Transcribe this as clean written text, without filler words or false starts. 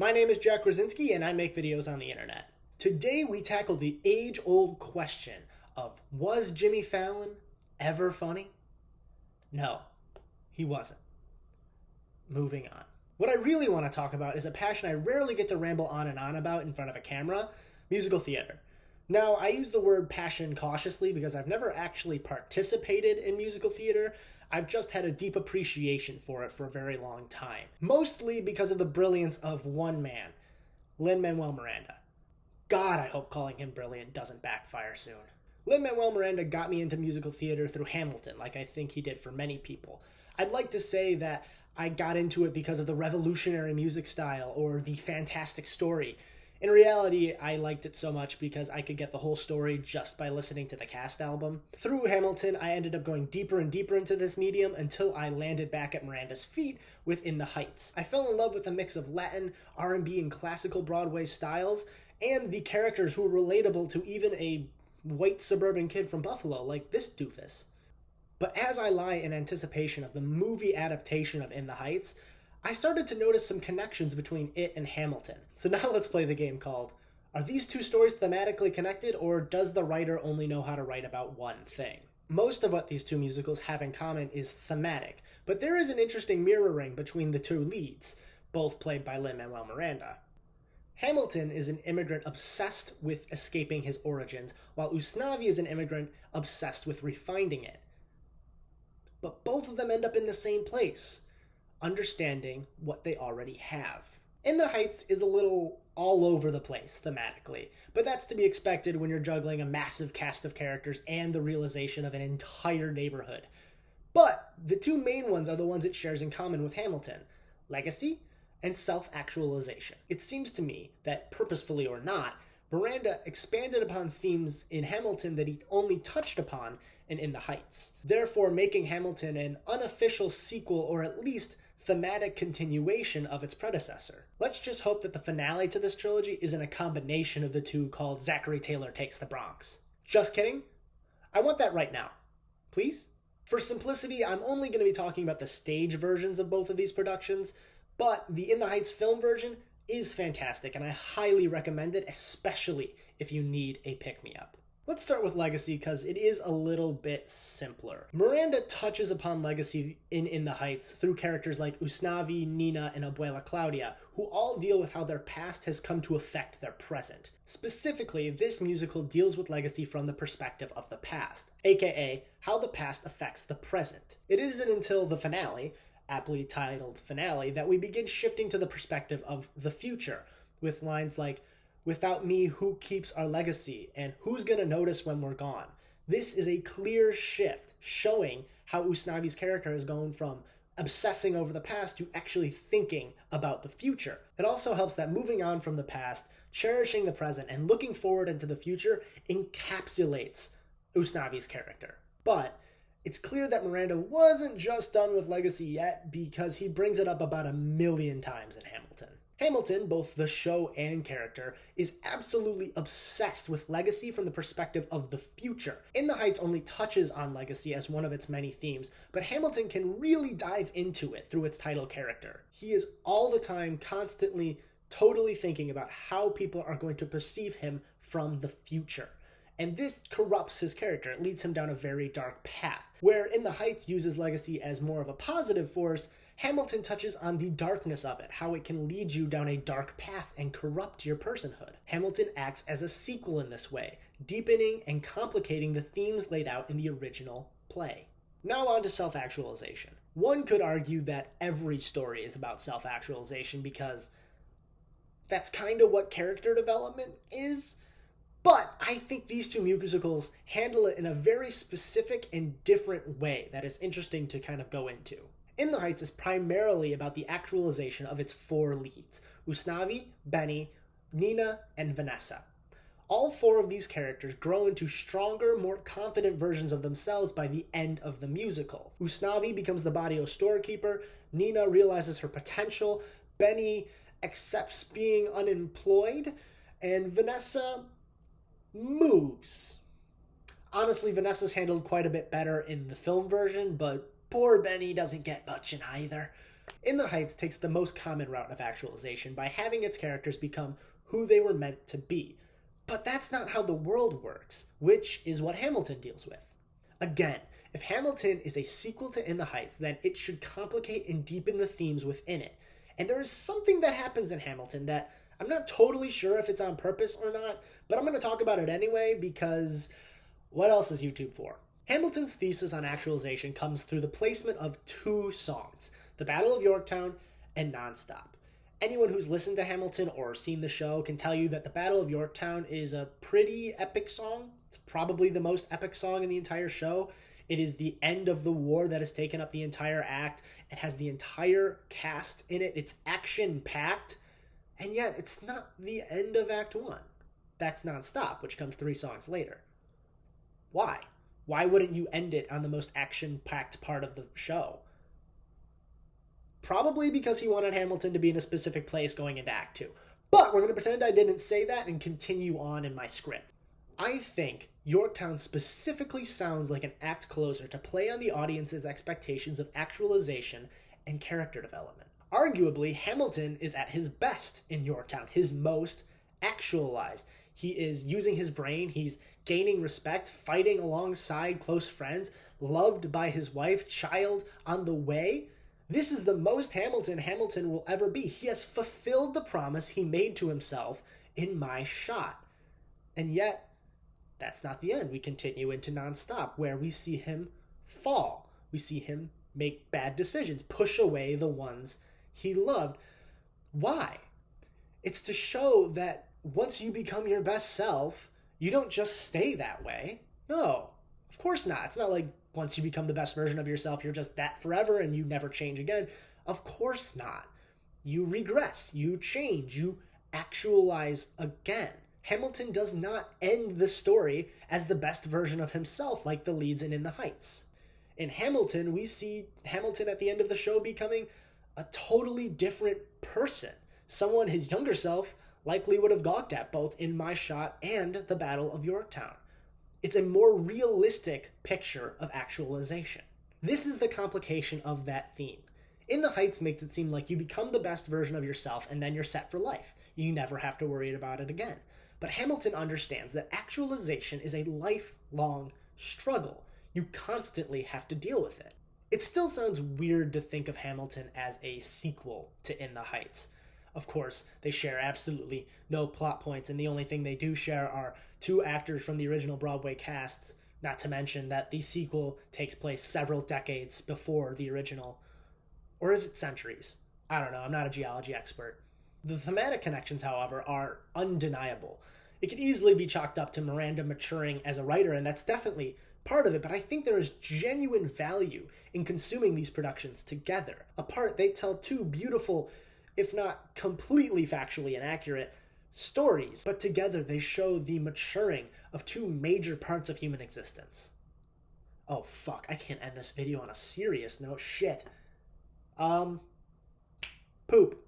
My name is Jack Krasinski and I make videos on the internet. Today we tackle the age-old question of, was Jimmy Fallon ever funny? No, he wasn't. Moving on. What I really want to talk about is a passion I rarely get to ramble on and on about in front of a camera: musical theater. Now, I use the word passion cautiously because I've never actually participated in musical theater. I've just had a deep appreciation for it for a very long time. Mostly because of the brilliance of one man, Lin-Manuel Miranda. God, I hope calling him brilliant doesn't backfire soon. Lin-Manuel Miranda got me into musical theater through Hamilton, like I think he did for many people. I'd like to say that I got into it because of the revolutionary music style or the fantastic story. In reality, I liked it so much because I could get the whole story just by listening to the cast album. Through Hamilton, I ended up going deeper and deeper into this medium until I landed back at Miranda's feet with In the Heights. I fell in love with a mix of Latin, R&B, and classical Broadway styles, and the characters who were relatable to even a white suburban kid from Buffalo like this doofus. But as I lie in anticipation of the movie adaptation of In the Heights, I started to notice some connections between it and Hamilton. So now let's play the game called, are these two stories thematically connected, or does the writer only know how to write about one thing? Most of what these two musicals have in common is thematic, but there is an interesting mirroring between the two leads, both played by Lin-Manuel Miranda. Hamilton is an immigrant obsessed with escaping his origins, while Usnavi is an immigrant obsessed with refining it. But both of them end up in the same place: understanding what they already have. In the Heights is a little all over the place thematically, but that's to be expected when you're juggling a massive cast of characters and the realization of an entire neighborhood. But the two main ones are the ones it shares in common with Hamilton: legacy and self-actualization. It seems to me that, purposefully or not, Miranda expanded upon themes in Hamilton that he only touched upon in The Heights, therefore making Hamilton an unofficial sequel, or at least thematic continuation of its predecessor. Let's just hope that the finale to this trilogy isn't a combination of the two called Zachary Taylor Takes the Bronx. Just kidding. I want that right now. Please? For simplicity, I'm only going to be talking about the stage versions of both of these productions, but the In the Heights film version is fantastic, and I highly recommend it, especially if you need a pick-me-up. Let's start with legacy because it is a little bit simpler. Miranda touches upon legacy in the Heights through characters like Usnavi, Nina, and Abuela Claudia, who all deal with how their past has come to affect their present. Specifically, this musical deals with legacy from the perspective of the past, aka how the past affects the present. It isn't until the finale, aptly titled Finale, that we begin shifting to the perspective of the future, with lines like, "Without me, who keeps our legacy?" and "Who's gonna notice when we're gone?" This is a clear shift, showing how Usnavi's character has gone from obsessing over the past to actually thinking about the future. It also helps that moving on from the past, cherishing the present, and looking forward into the future encapsulates Usnavi's character. But it's clear that Miranda wasn't just done with legacy yet, because he brings it up about 1,000,000 times in Hamilton. Hamilton, both the show and character, is absolutely obsessed with legacy from the perspective of the future. In the Heights only touches on legacy as one of its many themes, but Hamilton can really dive into it through its title character. He is all the time constantly, totally thinking about how people are going to perceive him from the future. And this corrupts his character. It leads him down a very dark path. Where In the Heights uses legacy as more of a positive force, Hamilton touches on the darkness of it, how it can lead you down a dark path and corrupt your personhood. Hamilton acts as a sequel in this way, deepening and complicating the themes laid out in the original play. Now on to self-actualization. One could argue that every story is about self-actualization because that's kind of what character development is. But I think these two musicals handle it in a very specific and different way that is interesting to kind of go into. In the Heights is primarily about the actualization of its four leads: Usnavi, Benny, Nina, and Vanessa. All four of these characters grow into stronger, more confident versions of themselves by the end of the musical. Usnavi becomes the barrio storekeeper, Nina realizes her potential, Benny accepts being unemployed, and Vanessa moves. Honestly, Vanessa's handled quite a bit better in the film version, but poor Benny doesn't get much in either. In the Heights takes the most common route of actualization by having its characters become who they were meant to be. But that's not how the world works, which is what Hamilton deals with. Again, if Hamilton is a sequel to In the Heights, then it should complicate and deepen the themes within it. And there is something that happens in Hamilton that I'm not totally sure if it's on purpose or not, but I'm going to talk about it anyway because what else is YouTube for? Hamilton's thesis on actualization comes through the placement of two songs, The Battle of Yorktown and Nonstop. Anyone who's listened to Hamilton or seen the show can tell you that the Battle of Yorktown is a pretty epic song. It's probably the most epic song in the entire show. It is the end of the war that has taken up the entire act. It has the entire cast in it. It's action-packed. And yet, it's not the end of Act 1. That's Nonstop, which comes 3 songs later. Why? Why wouldn't you end it on the most action-packed part of the show? Probably because he wanted Hamilton to be in a specific place going into Act 2. But we're going to pretend I didn't say that and continue on in my script. I think Yorktown specifically sounds like an act closer to play on the audience's expectations of actualization and character development. Arguably, Hamilton is at his best in Yorktown, his most actualized. He is using his brain, he's gaining respect, fighting alongside close friends, loved by his wife, child on the way. This is the most Hamilton will ever be. He has fulfilled the promise he made to himself in My Shot. And yet, that's not the end. We continue into Nonstop, where we see him fall. We see him make bad decisions, push away the ones he loved. Why? It's to show that once you become your best self, you don't just stay that way. No, of course not. It's not like once you become the best version of yourself, you're just that forever and you never change again. Of course not. You regress, you change, you actualize again. Hamilton does not end the story as the best version of himself like the leads in the Heights. In Hamilton, we see Hamilton at the end of the show becoming a totally different person. Someone his younger self likely would have gawked at both in My Shot and the Battle of Yorktown. It's a more realistic picture of actualization. This is the complication of that theme. In the Heights makes it seem like you become the best version of yourself and then you're set for life. You never have to worry about it again. But Hamilton understands that actualization is a lifelong struggle. You constantly have to deal with it. It still sounds weird to think of Hamilton as a sequel to In the Heights. Of course, they share absolutely no plot points, and the only thing they do share are 2 actors from the original Broadway casts, not to mention that the sequel takes place several decades before the original. Or is it centuries? I don't know, I'm not a geology expert. The thematic connections, however, are undeniable. It could easily be chalked up to Miranda maturing as a writer, and that's definitely part of it, but I think there is genuine value in consuming these productions together. Apart, they tell 2 beautiful, if not completely factually inaccurate, stories, but together they show the maturing of 2 major parts of human existence. Oh fuck, I can't end this video on a serious note, shit. Poop. Poop!